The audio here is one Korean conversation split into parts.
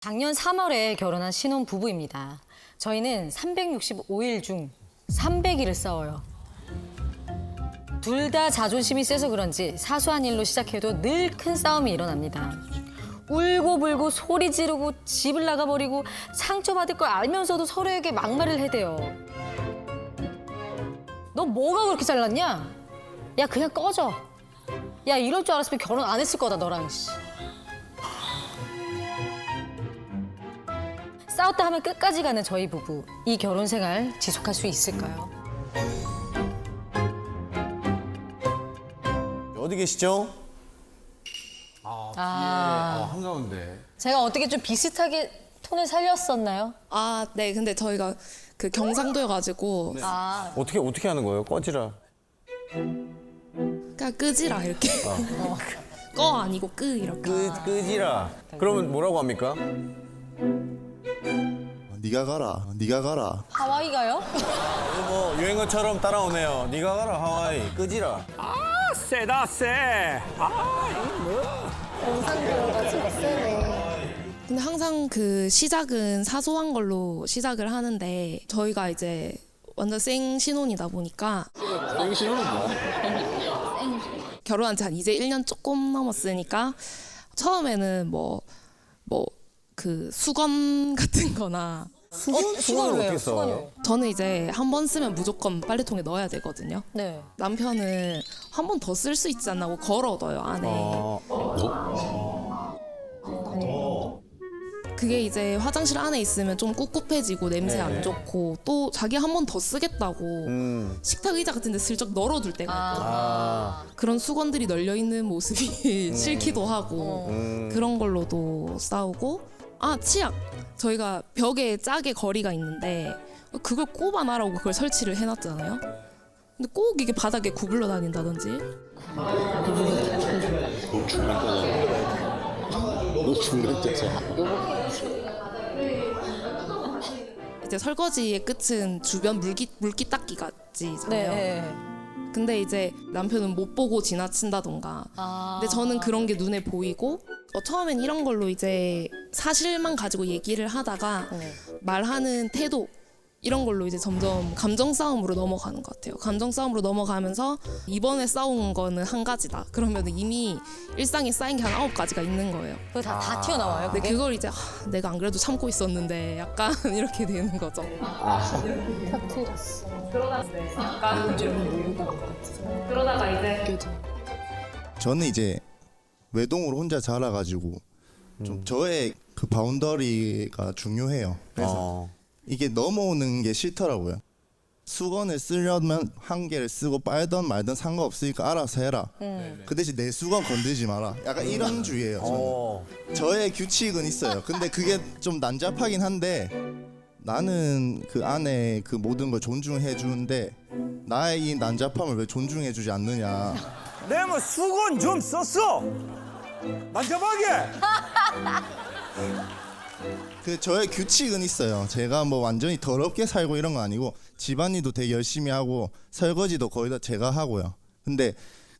작년 3월에 결혼한 신혼 부부입니다. 저희는 365일 중 300일을 싸워요. 둘 다 자존심이 세서 그런지 사소한 일로 시작해도 늘 큰 싸움이 일어납니다. 울고불고 소리 지르고 집을 나가버리고 상처받을 걸 알면서도 서로에게 막말을 해대요. 너 뭐가 그렇게 잘났냐? 야 그냥 꺼져. 야 이럴 줄 알았으면 결혼 안 했을 거다 너랑. 싸웠다 하면 끝까지 가는 저희 부부. 이 결혼 생활 지속할 수 있을까요? 어디 계시죠? 한가운데. 제가 어떻게 좀 비슷하게 톤을 살렸었나요? 아, 네. 근데 저희가 그 경상도여가지고 어떻게 하는 거예요? 꺼지라. 그냥 끄지라 이렇게. 꺼 아니고 끄 이렇게. 끄지라. 그러면 뭐라고 합니까? 네가 가라. 네가 가라. 하와이 가요? 뭐 유행어처럼 따라오네요. 네가 가라 하와이. 끄지라. 세다 세. 근데 항상 그 시작은 사소한 걸로 시작을 하는데 저희가 이제 완전 생 신혼이다 보니까. 생 신혼은 뭐야? 결혼한 지 한 이제 1년 조금 넘었으니까 처음에는 그 수건 같은 거나 수건을 어떻게 써? 저는 이제 한 번 쓰면 무조건 빨래통에 넣어야 되거든요. 네. 남편은 한 번 더 쓸 수 있지 않나 고 걸어둬요 안에. 그게 이제 화장실 안에 있으면 좀 꿉꿉해지고 냄새 안 좋고 또 자기 한 번 더 쓰겠다고 식탁 의자 같은 데 슬쩍 널어둘 때가 있거든요. 그런 수건들이 널려 있는 모습이 싫기도 하고 그런 걸로도 싸우고. 치약. 저희가 벽에 짜게 거리가 있는데 그걸 꼽아놔라고 그걸 설치를 해놨잖아요. 근데 꼭 이게 바닥에 구불러 다닌다든지. 너 중간자자. 이제 설거지의 끝은 주변 물기 닦기까지잖아요. 네. 근데 이제 남편은 못 보고 지나친다던가. 근데 저는 그런 게 눈에 보이고 처음엔 이런 걸로 이제 사실만 가지고 얘기를 하다가 말하는 태도 이런 걸로 이제 점점 감정 싸움으로 넘어가는 것 같아요. 감정 싸움으로 넘어가면서 이번에 싸운 거는 한 가지다. 그러면 이미 일상에 쌓인 게 한 9가지가 있는 거예요. 그거 다 튀어나와요. 근데 그걸 이제 내가 안 그래도 참고 있었는데 약간 이렇게 되는 거죠. 그러다가 이제 저는 이제 외동으로 혼자 자라가지고 좀 저의 그 바운더리가 중요해요. 그래서 이게 넘어오는 게 싫더라고요. 수건을 쓰려면 한 개를 쓰고 빨던 말든 상관없으니까 알아서 해라. 그 대신 내 수건 건들지 마라. 약간 이런 주의예요. 저는. 저의 규칙은 있어요. 근데 그게 좀 난잡하긴 한데 나는 그 안에 그 모든 걸 존중해 주는데 나의 이 난잡함을 왜 존중해 주지 않느냐. 내가 뭐 수건 좀 썼어. 난잡하게. 그 저의 규칙은 있어요. 제가 뭐 완전히 더럽게 살고 이런 건 아니고 집안일도 되게 열심히 하고 설거지도 거의 다 제가 하고요. 근데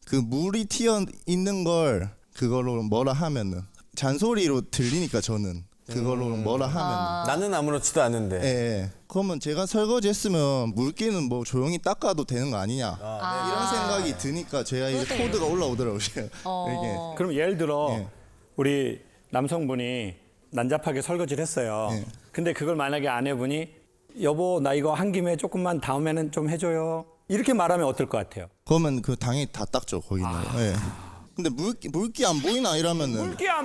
그 물이 튀어 있는 걸 그걸로 뭐라 하면은 잔소리로 들리니까 저는 그걸로 뭐라 하면은 나는 아무렇지도 않은데. 예. 그러면 제가 설거지 했으면 물기는 뭐 조용히 닦아도 되는 거 아니냐 이런 생각이 드니까 제가 이게 코드가 올라오더라고요. 이게. 그럼 예를 들어 예. 우리 남성분이 난잡하게 설거지를 했어요. 예. 근데 그걸 만약에 아내분이 여보 나 이거 한 김에 조금만 다음에는 좀 해줘요. 이렇게 말하면 어떨 것 같아요? 그러면 그 당연히 다 닦죠 거기는. 예. 근데 물기 안 보이나 이러면은 물깔이야.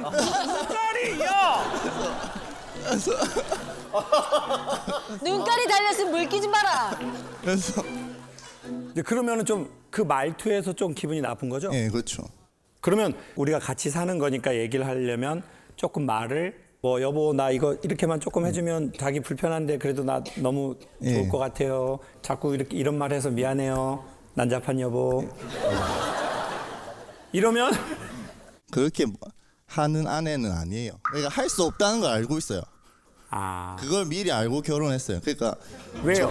눈깔이 달렸으면 물기 좀 봐라. 그래서 그러면은 좀 그 말투에서 좀 기분이 나쁜 거죠? 예 그렇죠. 그러면 우리가 같이 사는 거니까 얘기를 하려면 조금 말을 뭐 여보 나 이거 이렇게만 조금 해주면 자기 불편한데 그래도 나 너무 좋을 예. 것 같아요. 자꾸 이렇게 이런 말 해서 미안해요. 난잡한 여보. 이러면 그렇게 하는 아내는 아니에요. 그러니까 할 수 없다는 걸 알고 있어요. 그걸 미리 알고 결혼했어요. 그러니까 왜요?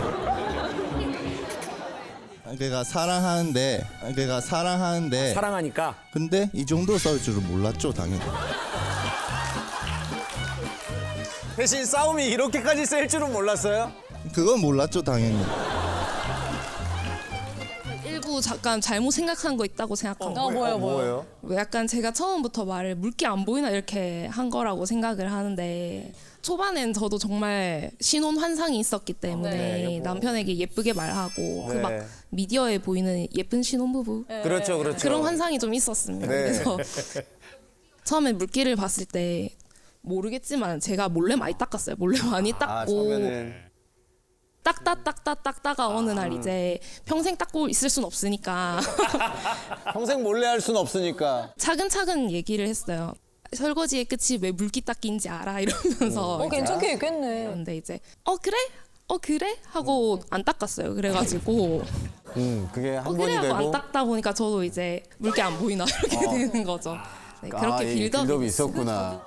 사랑하는데 사랑하니까. 근데 이 정도 싸울 줄은 몰랐죠 당연히. 대신 싸움이 이렇게까지 셀 줄은 몰랐어요? 그건 몰랐죠 당연히. 일부 잠깐 잘못 생각한 거 있다고 생각합니다. 뭐예요? 약간 제가 처음부터 말을 물기 안 보이나 이렇게 한 거라고 생각을 하는데 초반엔 저도 정말 신혼 환상이 있었기 때문에 남편에게 예쁘게 말하고 그 막 네. 미디어에 보이는 예쁜 신혼부부 그렇죠, 그렇죠. 그런 환상이 좀 있었습니다. 네. 그래서 처음에 물기를 봤을 때 모르겠지만 제가 몰래 많이 닦았어요. 몰래 많이 아, 닦고 처음에는 닦다가 어느 날 이제 평생 닦고 있을 순 없으니까 평생 몰래 할 순 없으니까. 차근차근 얘기를 했어요. 설거지의 끝이 왜 물기 닦기인지 알아 이러면서 이제 괜찮게 얘기했네. 근데 이제 그래 하고 안 닦았어요. 그래가지고 그게 한 그래 번이 하고 안 되고. 닦다 보니까 저도 이제 물기 안 보이나 이렇게 되는 거죠. 네, 그렇게 이 빌드업이 빌드업이 있었구나.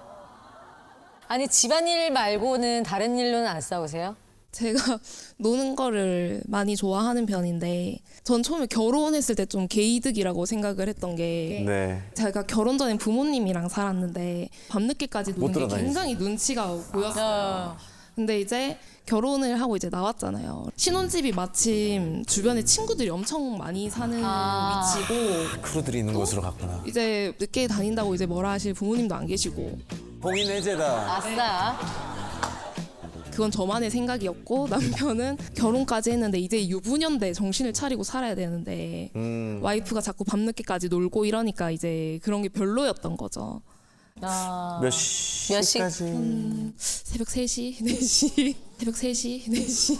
아니 집안일 말고는 다른 일로는 안 싸우세요? 제가 노는 거를 많이 좋아하는 편인데 전 처음에 결혼했을 때 좀 개이득이라고 생각을 했던 게 네. 제가 결혼 전에 부모님이랑 살았는데 밤늦게까지 노는 게 돌아다니지. 굉장히 눈치가 보였어요. 근데 이제 결혼을 하고 이제 나왔잖아요. 신혼집이 마침 주변에 친구들이 엄청 많이 사는 위치고 크루들이 있는 곳으로 갔구나. 이제 늦게 다닌다고 이제 뭐라 하실 부모님도 안 계시고 봉인 해제다. 아싸. 그건 저만의 생각이었고 남편은 결혼까지 했는데 이제 유부녀인데 정신을 차리고 살아야 되는데 와이프가 자꾸 밤늦게까지 놀고 이러니까 이제 그런 게 별로였던 거죠. 몇 시? 몇 시? 새벽 3시, 4시, 새벽 3시, 4시.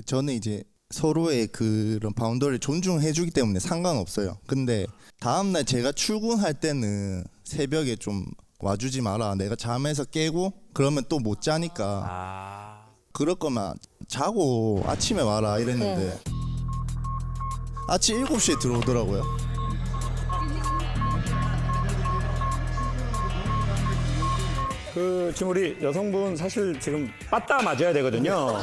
저는 이제 서로의 그런 바운더리를 존중해주기 때문에 상관없어요. 근데 다음날 제가 출근할 때는 새벽에 좀 와주지 마라. 내가 잠에서 깨고 그러면 또 못 자니까. 그럴 거면 자고 아침에 와라 이랬는데 아침 7시에 들어오더라고요. 지금 우리 여성분 사실 지금 빠따 맞아야 되거든요.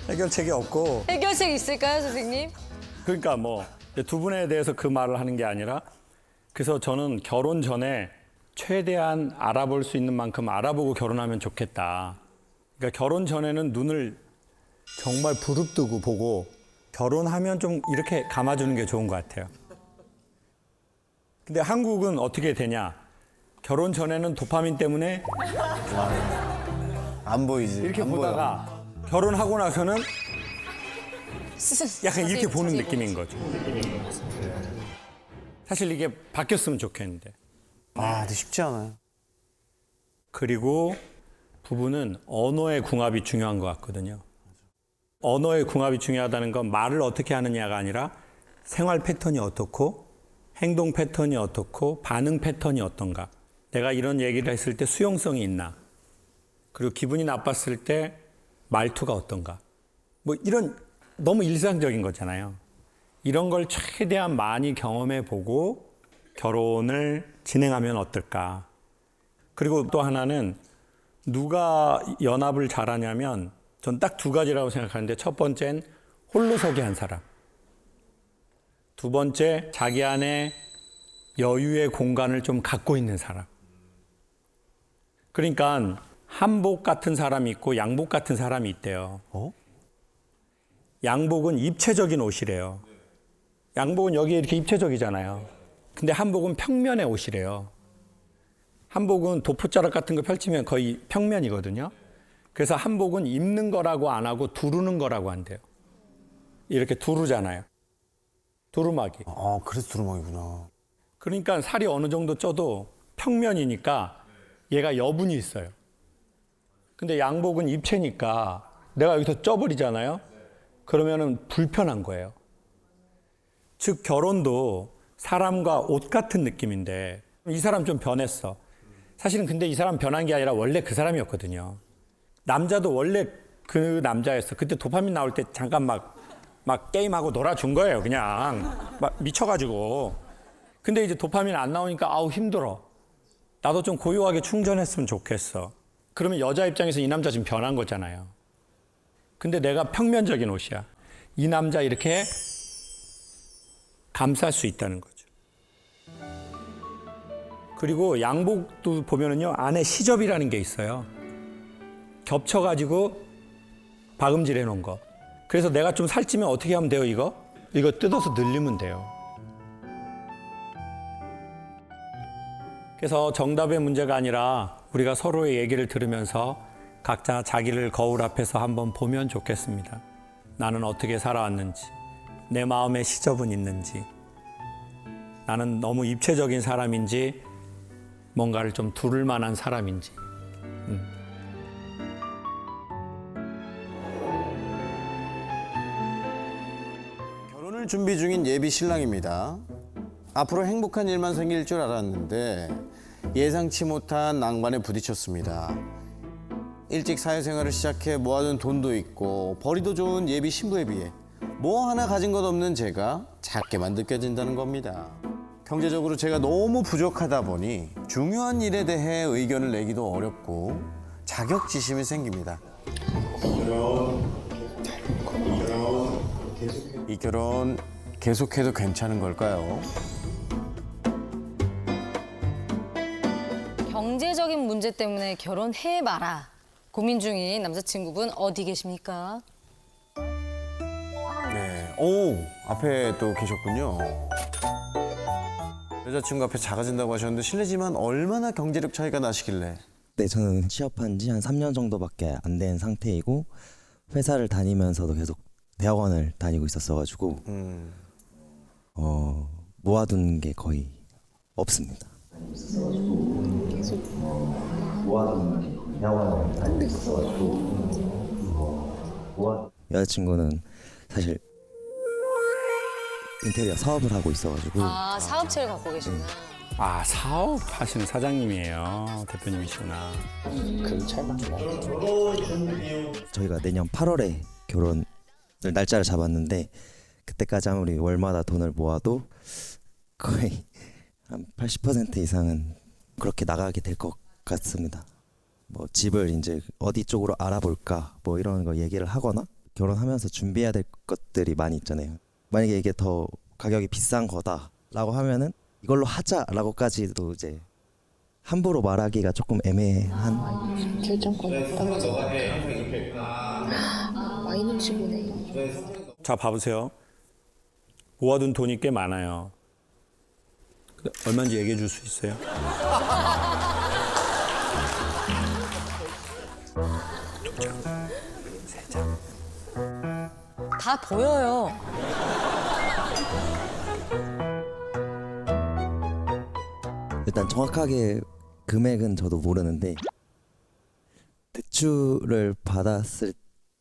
해결책이 없고. 해결책 있을까요, 선생님? 그러니까 뭐 두 분에 대해서 그 말을 하는 게 아니라 그래서 저는 결혼 전에 최대한 알아볼 수 있는 만큼 알아보고 결혼하면 좋겠다. 그러니까 결혼 전에는 눈을 정말 부릅뜨고 보고 결혼하면 좀 이렇게 감아주는 게 좋은 것 같아요. 근데 한국은 어떻게 되냐? 결혼 전에는 도파민 때문에 안 보이지. 이렇게 안 보여. 보다가 결혼하고 나서는 약간 이렇게 보는 느낌인 거죠. 사실 이게 바뀌었으면 좋겠는데. 아, 근데 쉽지 않아요. 그리고 부부는 언어의 궁합이 중요한 것 같거든요. 언어의 궁합이 중요하다는 건 말을 어떻게 하느냐가 아니라 생활 패턴이 어떻고 행동 패턴이 어떻고 반응 패턴이 어떤가. 내가 이런 얘기를 했을 때 수용성이 있나. 그리고 기분이 나빴을 때 말투가 어떤가. 뭐 이런 너무 일상적인 거잖아요. 이런 걸 최대한 많이 경험해 보고 결혼을 진행하면 어떨까. 그리고 또 하나는 누가 연합을 잘하냐면 전 딱 두 가지라고 생각하는데 첫 번째는 홀로서기 한 사람. 두 번째 자기 안에 여유의 공간을 좀 갖고 있는 사람. 그러니까 한복 같은 사람이 있고 양복 같은 사람이 있대요. 양복은 입체적인 옷이래요. 양복은 여기에 이렇게 입체적이잖아요. 근데 한복은 평면의 옷이래요. 한복은 도포자락 같은 거 펼치면 거의 평면이거든요. 그래서 한복은 입는 거라고 안 하고 두르는 거라고 한대요. 이렇게 두르잖아요. 두루마기. 아, 그래서 두루마기구나. 그러니까 살이 어느 정도 쪄도 평면이니까 얘가 여분이 있어요. 근데 양복은 입체니까 내가 여기서 쪄버리잖아요. 그러면은 불편한 거예요. 즉 결혼도 사람과 옷 같은 느낌인데 이 사람 좀 변했어. 사실은 근데 이 사람 변한 게 아니라 원래 그 사람이었거든요. 남자도 원래 그 남자였어. 그때 도파민 나올 때 잠깐 막 게임하고 놀아준 거예요. 그냥 막 미쳐가지고. 근데 이제 도파민 안 나오니까 아우 힘들어. 나도 좀 고요하게 충전했으면 좋겠어. 그러면 여자 입장에서 이 남자 지금 변한 거잖아요. 근데 내가 평면적인 옷이야. 이 남자 이렇게 감쌀 수 있다는 거죠. 그리고 양복도 보면은요, 안에 시접이라는 게 있어요. 겹쳐가지고 박음질 해놓은 거. 그래서 내가 좀 살찌면 어떻게 하면 돼요, 이거? 이거 뜯어서 늘리면 돼요. 그래서 정답의 문제가 아니라 우리가 서로의 얘기를 들으면서 각자 자기를 거울 앞에서 한번 보면 좋겠습니다. 나는 어떻게 살아왔는지, 내 마음에 시접은 있는지, 나는 너무 입체적인 사람인지, 뭔가를 좀 두를 만한 사람인지. 결혼을 준비 중인 예비 신랑입니다. 앞으로 행복한 일만 생길 줄 알았는데 예상치 못한 난관에 부딪혔습니다. 일찍 사회생활을 시작해 모아둔 돈도 있고 벌이도 좋은 예비 신부에 비해 뭐 하나 가진 것 없는 제가 작게만 느껴진다는 겁니다. 경제적으로 제가 너무 부족하다 보니 중요한 일에 대해 의견을 내기도 어렵고 자격지심이 생깁니다. 이 결혼 계속해도 괜찮은 걸까요? 경제적인 문제 때문에 결혼해 마라 고민 중인 남자친구분 어디 계십니까? 네. 오, 앞에 또 계셨군요. 여자친구 앞에 작아진다고 하셨는데 실례지만 얼마나 경제력 차이가 나시길래? 네, 저는 취업한 지 한 3년 정도밖에 안 된 상태이고 회사를 다니면서도 계속 대학원을 다니고 있었어가지고 모아둔 게 거의 없습니다. 여자친구는 사실 인테리어 사업을 하고 있어가지고 아, 사업체를 갖고 계시구나. 아, 사업하시는 사장님이에요. 대표님이시구나. 저희가 내년 8월에 결혼을 날짜를 잡았는데 그때까지 아무리 월마다 돈을 모아도 거의 한 80% 이상은 그렇게 나가게 될 것 같습니다. 뭐 집을 이제 어디 쪽으로 알아볼까 뭐 이런 거 얘기를 하거나 결혼하면서 준비해야 될 것들이 많이 있잖아요. 만약에 이게 더 가격이 비싼 거다라고 하면은 이걸로 하자라고까지도 이제 함부로 말하기가 조금 애매한. 결정권이 떨어져. 많이 눈치 보네. 자, 봐보세요. 모아둔 돈이 꽤 많아요. 근데 얼마인지 얘기해 줄 수 있어요? 다 보여요. 일단 정확하게 금액은 저도 모르는데 대출을 받았을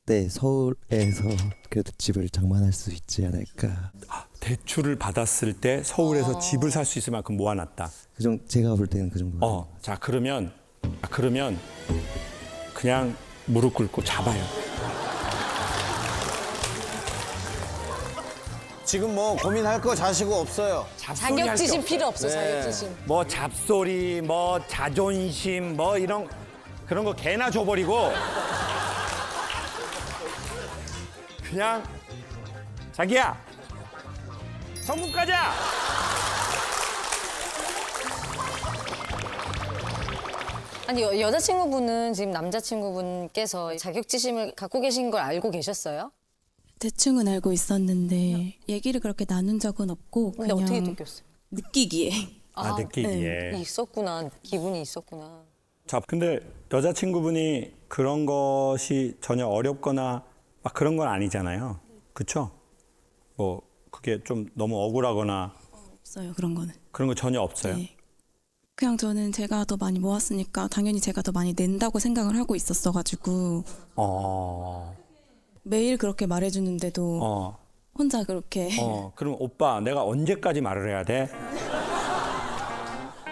때 서울에서 그래도 집을 장만할 수 있지 않을까. 대출을 받았을 때 서울에서 집을 살 수 있을 만큼 모아놨다. 제가 볼 때는 그 정도. 자, 그러면 그냥 무릎 꿇고 잡아요. 지금 뭐 고민할 거 자시고 없어요. 자격지심 필요 없어, 자격지심. 뭐 잡소리, 뭐 자존심, 뭐 이런 그런 거 개나 줘버리고 그냥 자기야 성공 가자. 아니, 여자친구분은 지금 남자친구분께서 자격지심을 갖고 계신 걸 알고 계셨어요? 대충은 알고 있었는데 얘기를 그렇게 나눈 적은 없고 근데 그냥 어떻게 느꼈어요? 느끼기에 느끼기에. 있었구나, 기분이 있었구나. 자, 근데 여자친구분이 그런 것이 전혀 어렵거나 막 그런 건 아니잖아요. 그렇죠? 뭐 그게 좀 너무 억울하거나 없어요, 그런 거는. 그런 거 전혀 없어요. 네. 그냥 저는 제가 더 많이 모았으니까 당연히 제가 더 많이 낸다고 생각을 하고 있었어가지고 매일 그렇게 말해주는데도 혼자 그렇게 그럼 오빠 내가 언제까지 말을 해야 돼?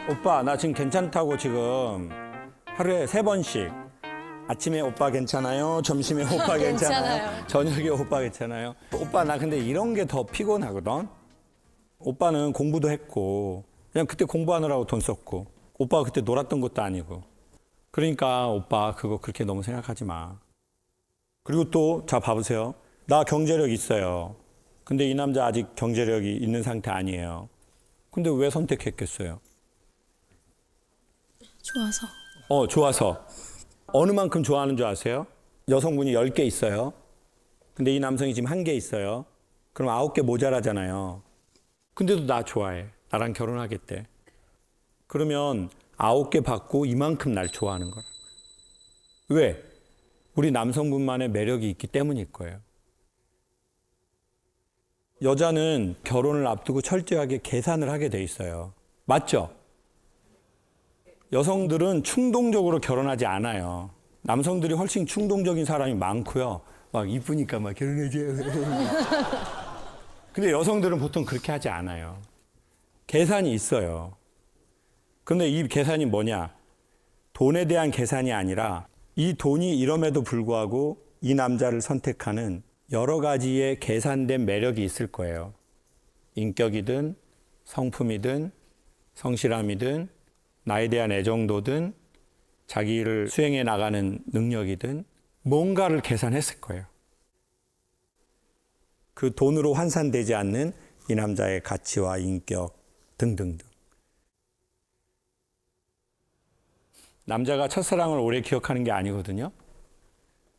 오빠 나 지금 괜찮다고 지금 하루에 3번씩 아침에 오빠 괜찮아요? 점심에 오빠 괜찮아요? 저녁에 오빠 괜찮아요? 오빠 나 근데 이런 게 더 피곤하거든? 오빠는 공부도 했고 그냥 그때 공부하느라고 돈 썼고 오빠가 그때 놀았던 것도 아니고 그러니까 오빠 그거 그렇게 너무 생각하지 마. 그리고 또 자 봐보세요. 나 경제력 있어요. 근데 이 남자 아직 경제력이 있는 상태 아니에요. 근데 왜 선택했겠어요? 좋아서. 좋아서. 어느 만큼 좋아하는 줄 아세요? 여성분이 10개 있어요. 근데 이 남성이 지금 1개 있어요. 그럼 9개 모자라잖아요. 근데도 나 좋아해. 나랑 결혼하겠대. 그러면 9개 받고 이만큼 날 좋아하는 거라. 왜? 우리 남성분만의 매력이 있기 때문일 거예요. 여자는 결혼을 앞두고 철저하게 계산을 하게 돼 있어요. 맞죠? 여성들은 충동적으로 결혼하지 않아요. 남성들이 훨씬 충동적인 사람이 많고요. 막 이쁘니까 막 결혼해줘. 근데 여성들은 보통 그렇게 하지 않아요. 계산이 있어요. 근데 이 계산이 뭐냐? 돈에 대한 계산이 아니라 이 돈이 이럼에도 불구하고 이 남자를 선택하는 여러 가지의 계산된 매력이 있을 거예요. 인격이든 성품이든 성실함이든 나에 대한 애정도든 자기를 수행해 나가는 능력이든 뭔가를 계산했을 거예요. 그 돈으로 환산되지 않는 이 남자의 가치와 인격 등등등. 남자가 첫사랑을 오래 기억하는 게 아니거든요.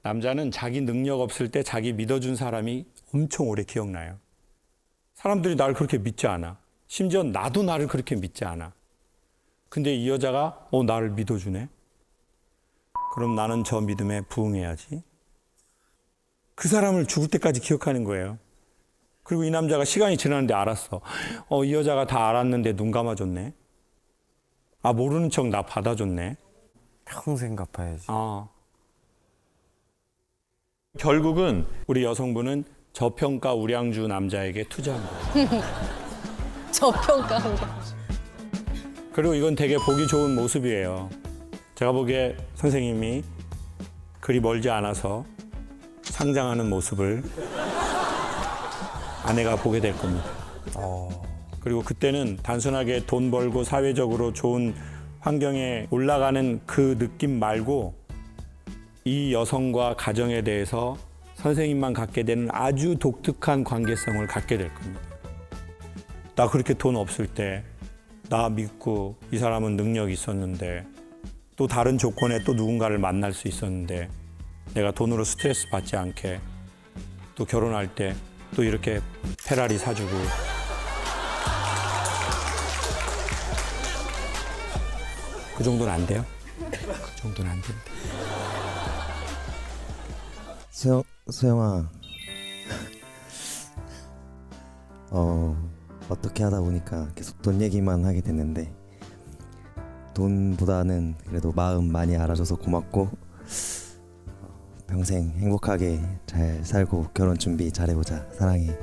남자는 자기 능력 없을 때 자기 믿어준 사람이 엄청 오래 기억나요. 사람들이 나를 그렇게 믿지 않아. 심지어 나도 나를 그렇게 믿지 않아. 근데 이 여자가 나를 믿어주네. 그럼 나는 저 믿음에 부응해야지. 그 사람을 죽을 때까지 기억하는 거예요. 그리고 이 남자가 시간이 지났는데 알았어. 이 여자가 다 알았는데 눈 감아줬네. 모르는 척 나 받아줬네. 평생 갚아야지. 결국은 우리 여성분은 저평가 우량주 남자에게 투자한 거예요. 저평가한 거. 그리고 이건 되게 보기 좋은 모습이에요. 제가 보기에 선생님이 그리 멀지 않아서 상장하는 모습을 아내가 보게 될 겁니다. 그리고 그때는 단순하게 돈 벌고 사회적으로 좋은 환경에 올라가는 그 느낌 말고 이 여성과 가정에 대해서 선생님만 갖게 되는 아주 독특한 관계성을 갖게 될 겁니다. 나 그렇게 돈 없을 때 나 믿고 이 사람은 능력이 있었는데 또 다른 조건에 또 누군가를 만날 수 있었는데 내가 돈으로 스트레스 받지 않게 또 결혼할 때 또 이렇게 페라리 사주고 그 정도는 안 돼요? 그 정도는 안 된다. 수영아, 어떻게 하다 보니까 계속 돈 얘기만 하게 됐는데 돈보다는 그래도 마음 많이 알아줘서 고맙고 평생 행복하게 잘 살고 결혼 준비 잘해보자. 사랑해.